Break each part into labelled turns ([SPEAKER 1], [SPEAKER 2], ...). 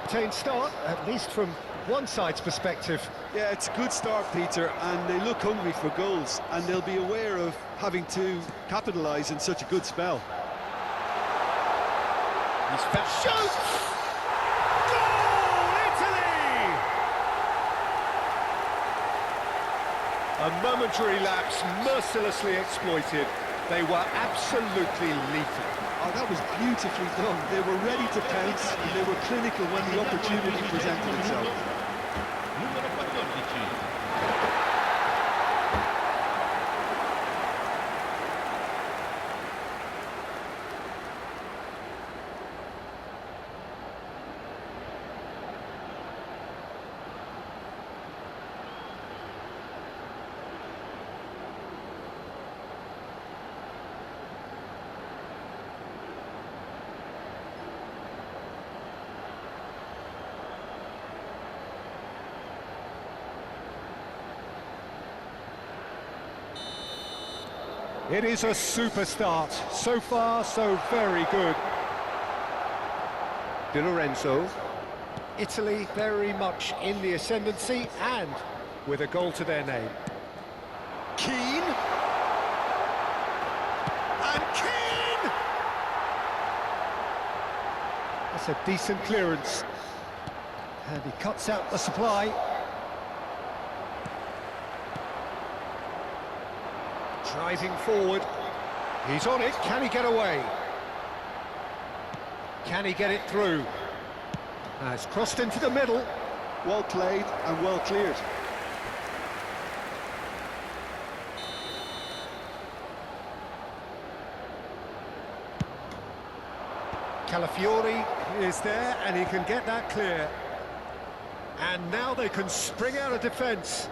[SPEAKER 1] well-contained start, at least from one side's perspective.
[SPEAKER 2] Yeah, it's a good start, Peter, and they look hungry for goals, and they'll be aware of having to capitalise in such a good spell.
[SPEAKER 1] He's shoots! Goal, Italy! A momentary lapse mercilessly exploited. They were absolutely lethal.
[SPEAKER 2] Oh, that was beautifully done. They were ready to pounce, and they were clinical when the opportunity presented itself.
[SPEAKER 3] Numero 14.
[SPEAKER 1] It is a super start. So far, so very good. Di Lorenzo. Italy very much in the ascendancy and with a goal to their name. Keane. And Keane! That's a decent clearance. And he cuts out the supply. Driving forward, he's on it, can he get away? Can he get it through? It's crossed into the middle.
[SPEAKER 2] Well played and well cleared.
[SPEAKER 1] Calafiori is there and he can get that clear. And now they can spring out of defence.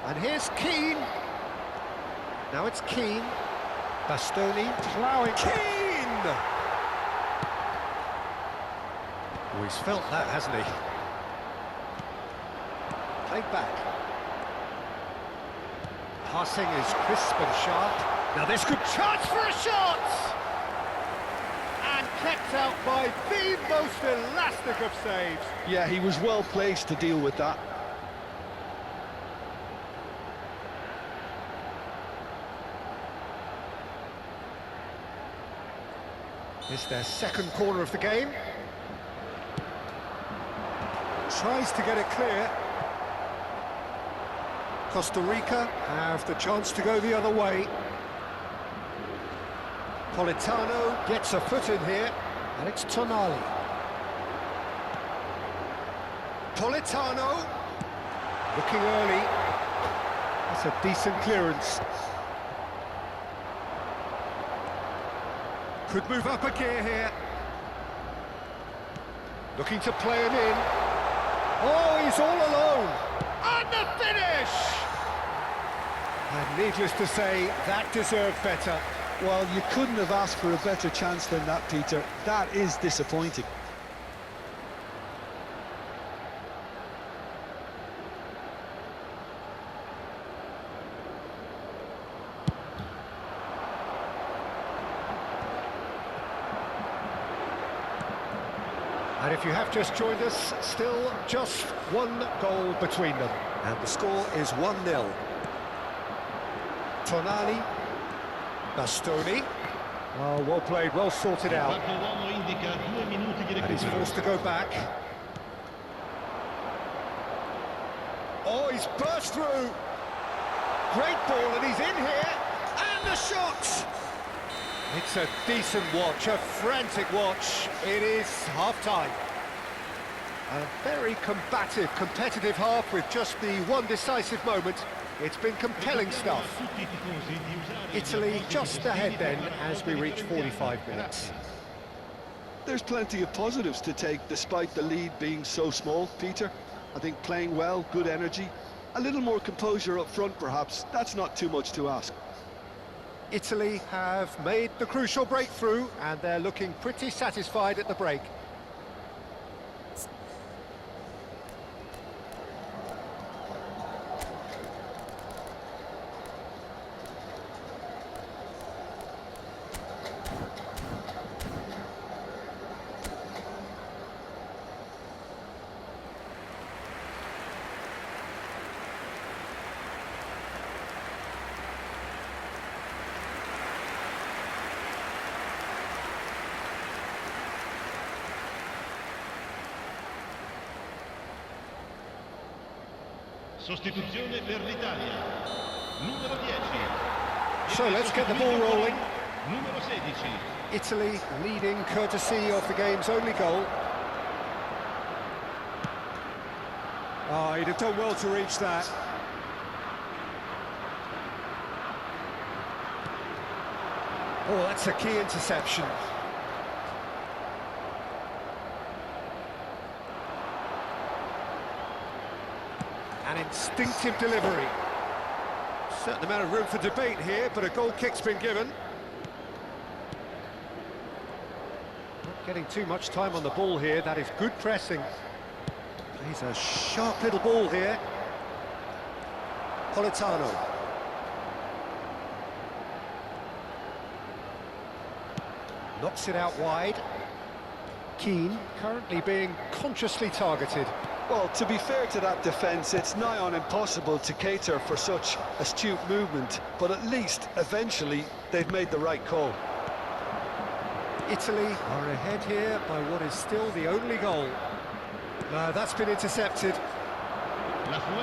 [SPEAKER 1] And here's Keane. Now it's Keane. Bastoni ploughing. Keane! Oh, he's felt that, hasn't he? Played back. Passing is crisp and sharp. Now this could chance for a shot! And kept out by the most elastic of saves.
[SPEAKER 2] Yeah, he was well placed to deal with that.
[SPEAKER 1] It's their second corner of the game. Tries to get it clear. Costa Rica have the chance to go the other way. Politano gets a foot in here, and it's Tonali. Politano, looking early. That's a decent clearance. Could move up a gear here. Looking to play him in. Oh, he's all alone. And the finish! And needless to say, that deserved better.
[SPEAKER 2] Well, you couldn't have asked for a better chance than that, Peter. That is disappointing.
[SPEAKER 1] And if you have just joined us, still just one goal between them. And the score is 1-0. Tonali. Bastoni. Oh, well played, well sorted out. And he's forced to go back. Oh, he's burst through. Great ball, and he's in here. And the shot! It's a decent watch, a frantic watch. It is half-time. A very combative, competitive half with just the one decisive moment. It's been compelling stuff. Italy just ahead then as we reach 45 minutes.
[SPEAKER 2] There's plenty of positives to take despite the lead being so small, Peter. I think playing well, good energy, a little more composure up front perhaps. That's not too much to ask.
[SPEAKER 1] Italy have made the crucial breakthrough and they're looking pretty satisfied at the break.
[SPEAKER 3] Sostituzione per l'Italia. Numero 10.
[SPEAKER 1] So let's get the ball rolling.
[SPEAKER 3] Numero 16.
[SPEAKER 1] Italy leading courtesy of the game's only goal. Oh, he'd have done well to reach that. Oh, that's a key interception. An instinctive delivery. Certain amount of room for debate here, but a goal kick's been given. Not getting too much time on the ball here, that is good pressing. Plays a sharp little ball here. Politano. Knocks it out wide. Keane currently being consciously targeted.
[SPEAKER 2] Well, to be fair to that defence, it's nigh on impossible to cater for such astute movement, but at least, eventually, they've made the right call.
[SPEAKER 1] Italy are ahead here by what is still the only goal. No, that's been intercepted.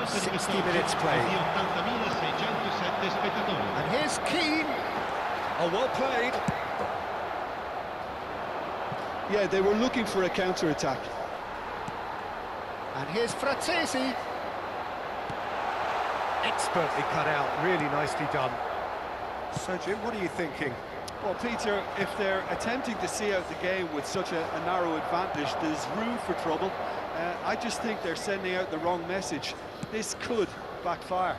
[SPEAKER 1] 60 minutes played. And here's Keane. Oh, well played.
[SPEAKER 2] Yeah, they were looking for a counter-attack.
[SPEAKER 1] And here's Fratesi. Expertly cut out, really nicely done. So, Jim, what are you thinking?
[SPEAKER 2] Well, Peter, if they're attempting to see out the game with such a narrow advantage, there's room for trouble. I just think they're sending out the wrong message. This could backfire.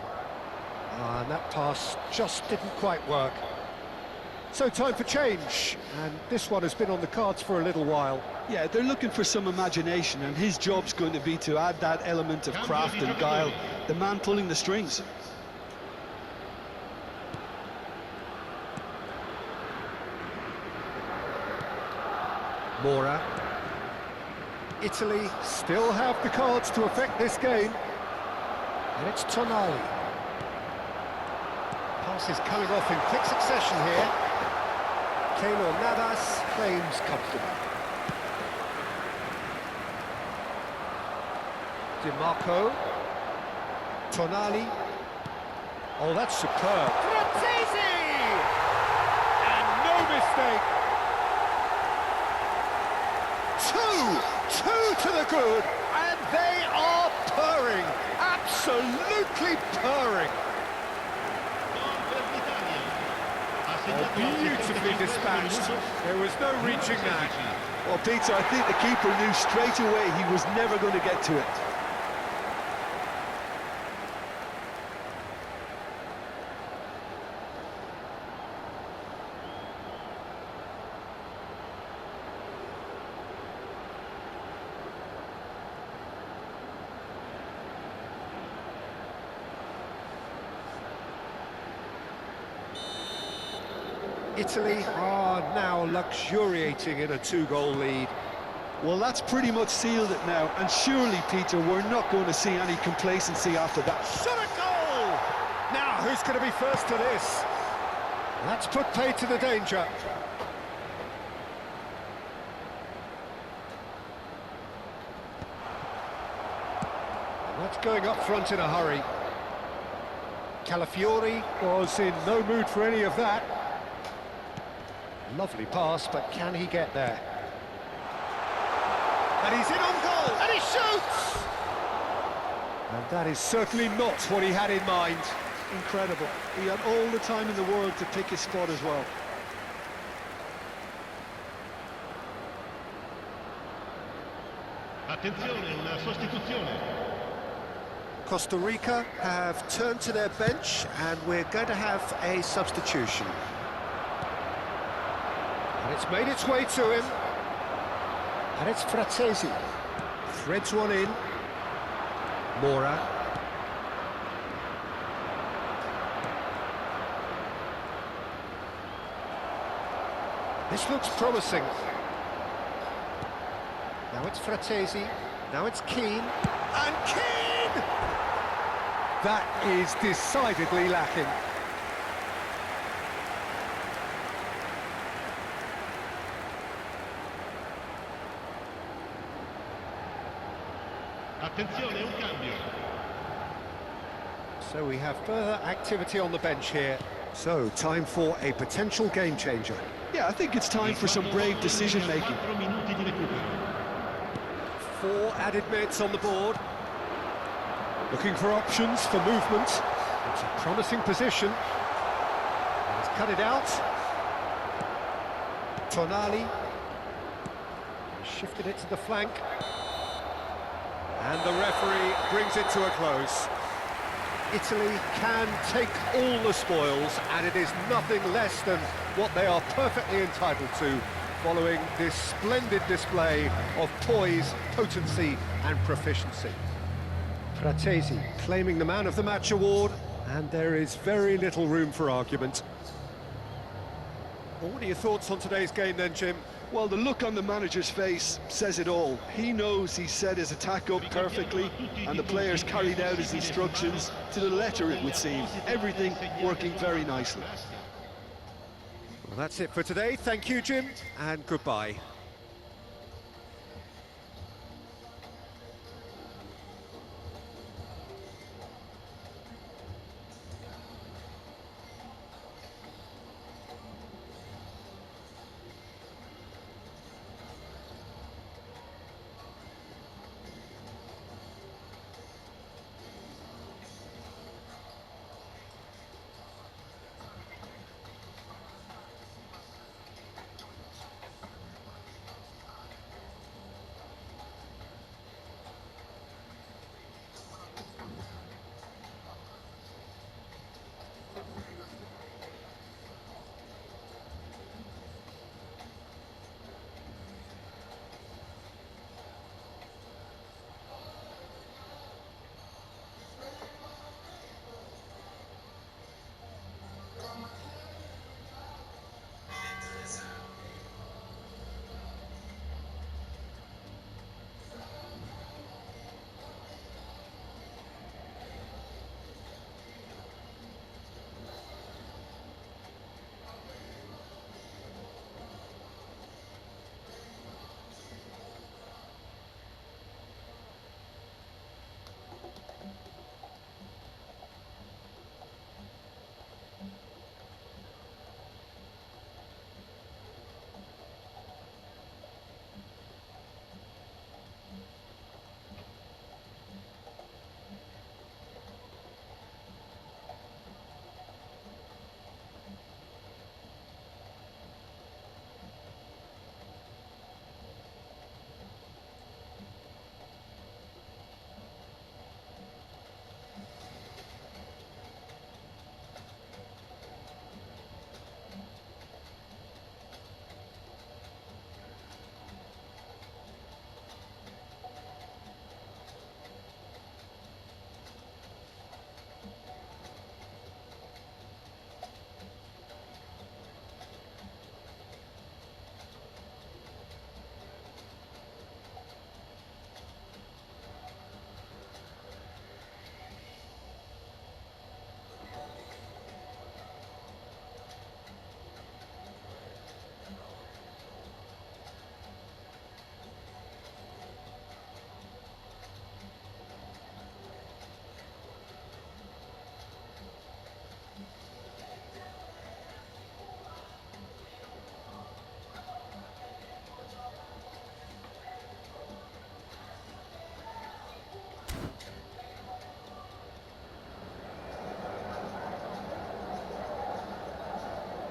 [SPEAKER 1] And that pass just didn't quite work. So time for change, and this one has been on the cards for a little while.
[SPEAKER 2] Yeah, they're looking for some imagination, and his job's going to be to add that element of craft and guile, the man pulling the strings.
[SPEAKER 1] Mora. Italy still have the cards to affect this game. And it's Tonali. Pass is coming off in quick succession here. Keylor Navas claims comfortable. Di Marco. Tonali. Oh, that's superb. Fratesi! And no mistake. Two to the good, and they are purring. Absolutely purring. Oh, beautifully dispatched. There was no reaching that.
[SPEAKER 2] Well, Peter, I think the keeper knew straight away he was never going to get to it.
[SPEAKER 1] Italy are now luxuriating in a two-goal lead.
[SPEAKER 2] Well, that's pretty much sealed it now, and surely, Peter, we're not going to see any complacency after that.
[SPEAKER 1] Shot a goal! Now, who's going to be first to this? That's put paid to the danger. And that's going up front in a hurry. Calafiori was in no mood for any of that. Lovely pass, but can he get there? And he's in on goal, and he shoots! And that is certainly not what he had in mind.
[SPEAKER 2] Incredible. He had all the time in the world to pick his spot as well.
[SPEAKER 3] Attenzione, una sostituzione.
[SPEAKER 1] Costa Rica have turned to their bench, and we're going to have a substitution. And it's made its way to him. And it's Fratesi. Threads one in. Mora. This looks promising. Now it's Fratesi. Now it's Keane. And Keane! That is decidedly lacking.
[SPEAKER 3] Attenzione, un cambio.
[SPEAKER 1] So we have further activity on the bench here. So, time for a potential game changer.
[SPEAKER 2] Yeah, I think it's time for some brave decision-making.
[SPEAKER 3] 4 minuti di recupero.
[SPEAKER 1] 4 added minutes on the board. Looking for options for movement. It's a promising position. He's cut it out. Tonali. Shifted it to the flank. And the referee brings it to a close. Italy can take all the spoils, and it is nothing less than what they are perfectly entitled to, following this splendid display of poise, potency and proficiency. Fratesi claiming the Man of the Match award, and there is very little room for argument. Well, what are your thoughts on today's game then, Jim?
[SPEAKER 2] Well, the look on the manager's face says it all. He knows he set his attack up perfectly, and the players carried out his instructions to the letter, it would seem. Everything working very nicely.
[SPEAKER 1] Well, that's it for today. Thank you, Jim, and goodbye.